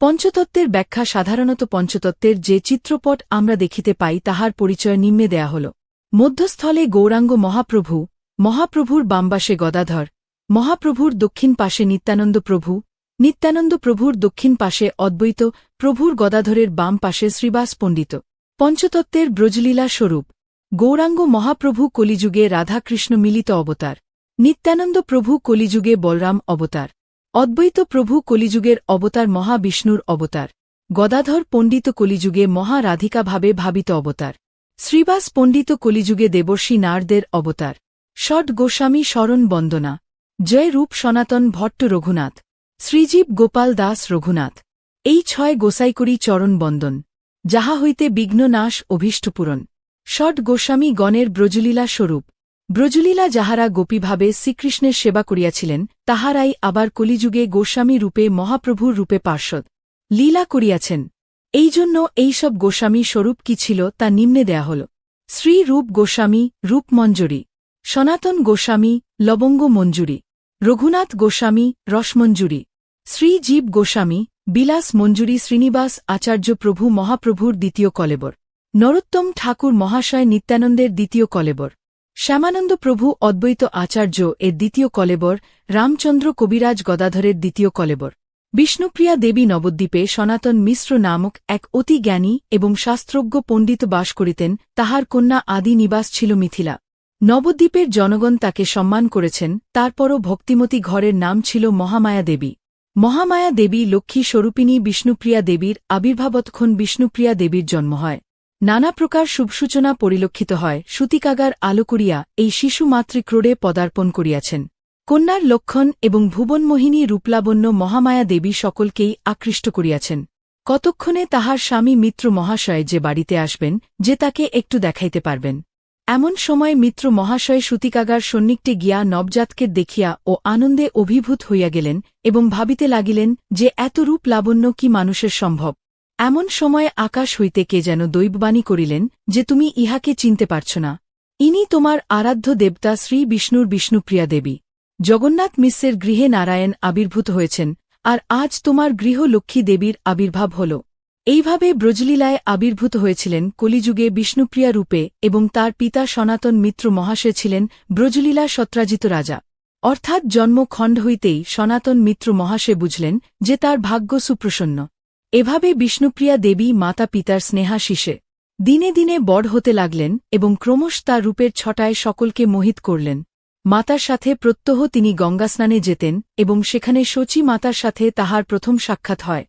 পঞ্চতত্ত্বের ব্যাখ্যা সাধারণত পঞ্চতত্ত্বের যে চিত্রপট আমরা দেখিতে পাই তাহার পরিচয় নিম্নে দেয়া হল। মধ্যস্থলে গৌরাঙ্গ মহাপ্রভু, মহাপ্রভুর বামপাশে গদাধর, মহাপ্রভুর দক্ষিণ পাশে নিত্যানন্দ প্রভু, নিত্যানন্দ প্রভুর দক্ষিণ পাশে অদ্বৈত প্রভুর গদাধরের বাম পাশে শ্রীবাস পণ্ডিত। পঞ্চতত্ত্বের ব্রজলীলা স্বরূপ। গৌরাঙ্গ মহাপ্রভু কলিযুগে রাধাকৃষ্ণ মিলিত অবতার, নিত্যানন্দ প্রভু কলিযুগে বলরাম অবতার, অদ্বৈত প্রভু কলিযুগের অবতার মহাবিষ্ণুর অবতার, গদাধর পণ্ডিত কলিযুগে মহারাধিকাভাবে ভাবিত অবতার, শ্রীবাস পণ্ডিত কলিযুগে দেবর্ষি নারদের অবতার। ষট গোস্বামী শরণ বন্দনা। জয় রূপ সনাতন ভট্ট রঘুনাথ, শ্রীজীব গোপাল দাস রঘুনাথ। এই 6 গোসাইকরি চরণ বন্দন, যাহা হইতে বিঘ্ন নাশ অভীষ্টপূরণ। ষট গোস্বামী গণের ব্রজলীলা স্বরূপ। ব্রজলীলা যাহারা গোপীভাবে শ্রীকৃষ্ণের সেবা করিয়াছিলেন, তাহারাই আবার কলিযুগে গোস্বামী রূপে মহাপ্রভুর রূপে পার্শ্বদ লীলা করিয়াছেন। এই জন্য এইসব গোস্বামী স্বরূপ কি ছিল তা নিম্নে দেয়া হল। শ্রী রূপ গোস্বামী রূপমঞ্জুরি, সনাতন গোস্বামী লবঙ্গ মঞ্জুরি, রঘুনাথ গোস্বামী রসমঞ্জুরি, শ্রী জীব গোস্বামী বিলাস মঞ্জুরি, শ্রীনিবাস আচার্য প্রভু মহাপ্রভুর দ্বিতীয় কলেবর, নরোত্তম ঠাকুর মহাশয় নিত্যানন্দের দ্বিতীয় কলেবর, শ্যামানন্দ প্রভু অদ্বৈত আচার্য এর দ্বিতীয় কলেবর, রামচন্দ্র কবিরাজ গদাধরের দ্বিতীয় কলেবর। বিষ্ণুপ্রিয়া দেবী নবদ্বীপে সনাতন মিশ্র নামক এক অতি জ্ঞানী এবং শাস্ত্রজ্ঞ পণ্ডিত বাস করিতেন। তাহার কন্যা আদি নিবাস ছিল মিথিলা। নবদ্বীপের জনগণ তাকে সম্মান করেছেন। তারপরও ভক্তিমতী ঘরের নাম ছিল মহামায়া দেবী। মহামায়া দেবী লক্ষ্মী স্বরূপিণী বিষ্ণুপ্রিয়া দেবীর আবির্ভাবতক্ষণ বিষ্ণুপ্রিয়া দেবীর জন্ম হয়। নানা প্রকার শুভসূচনা পরিলক্ষিত হয়। সূতিকাগার আলো করিয়া এই শিশু মাতৃক্রোড়ে পদার্পণ করিয়াছেন। কন্যার লক্ষণ এবং ভুবনমোহিনী রূপলাবণ্য মহামায়া দেবী সকলকেই আকৃষ্ট করিয়াছেন। কতক্ষণে তাহার স্বামী মিত্র মহাশয় যে বাড়িতে আসবেন, যে তাকে একটু দেখাইতে পারবেন। এমন সময় মিত্র মহাশয় সূতিকাগার সন্নিকটে গিয়া নবজাতকে দেখিয়া ও আনন্দে অভিভূত হইয়া গেলেন এবং ভাবিতে লাগিলেন যে এত রূপ লাবণ্য কি মানুষের সম্ভব। এমন সময়ে আকাশ হইতে কে যেন দৈববাণী করিলেন যে তুমি ইহাকে চিনতে পারছ না। ইনি তোমার আরাধ্য দেবতা শ্রী বিষ্ণুর বিষ্ণুপ্রিয়া দেবী। জগন্নাথ মিশ্রের গৃহে নারায়ণ আবির্ভূত হয়েছেন, আর আজ তোমার গৃহ লক্ষ্মী দেবীর আবির্ভাব হল। এইভাবে ব্রজলীলায় আবির্ভূত হয়েছিলেন কলিযুগে বিষ্ণুপ্রিয়া রূপে এবং তার পিতা সনাতন মিত্র মহাশয় ছিলেন ব্রজলীলা সত্রাজিত রাজা। অর্থাৎ জন্মখণ্ড হইতেই সনাতন মিত্র মহাশয় বুঝলেন যে তার ভাগ্য সুপ্রসন্ন। এভাবে বিষ্ণুপ্রিয়া দেবী মাতা পিতার স্নেহাশিসে দিনে দিনে বড় হতে লাগলেন এবং ক্রমশ তার রূপের ছটায় সকলকে মোহিত করলেন। মাতার সাথে প্রত্যহ তিনি গঙ্গাস্নানে যেতেন এবং সেখানে শচী মাতার সাথে তাহার প্রথম সাক্ষাৎ হয়।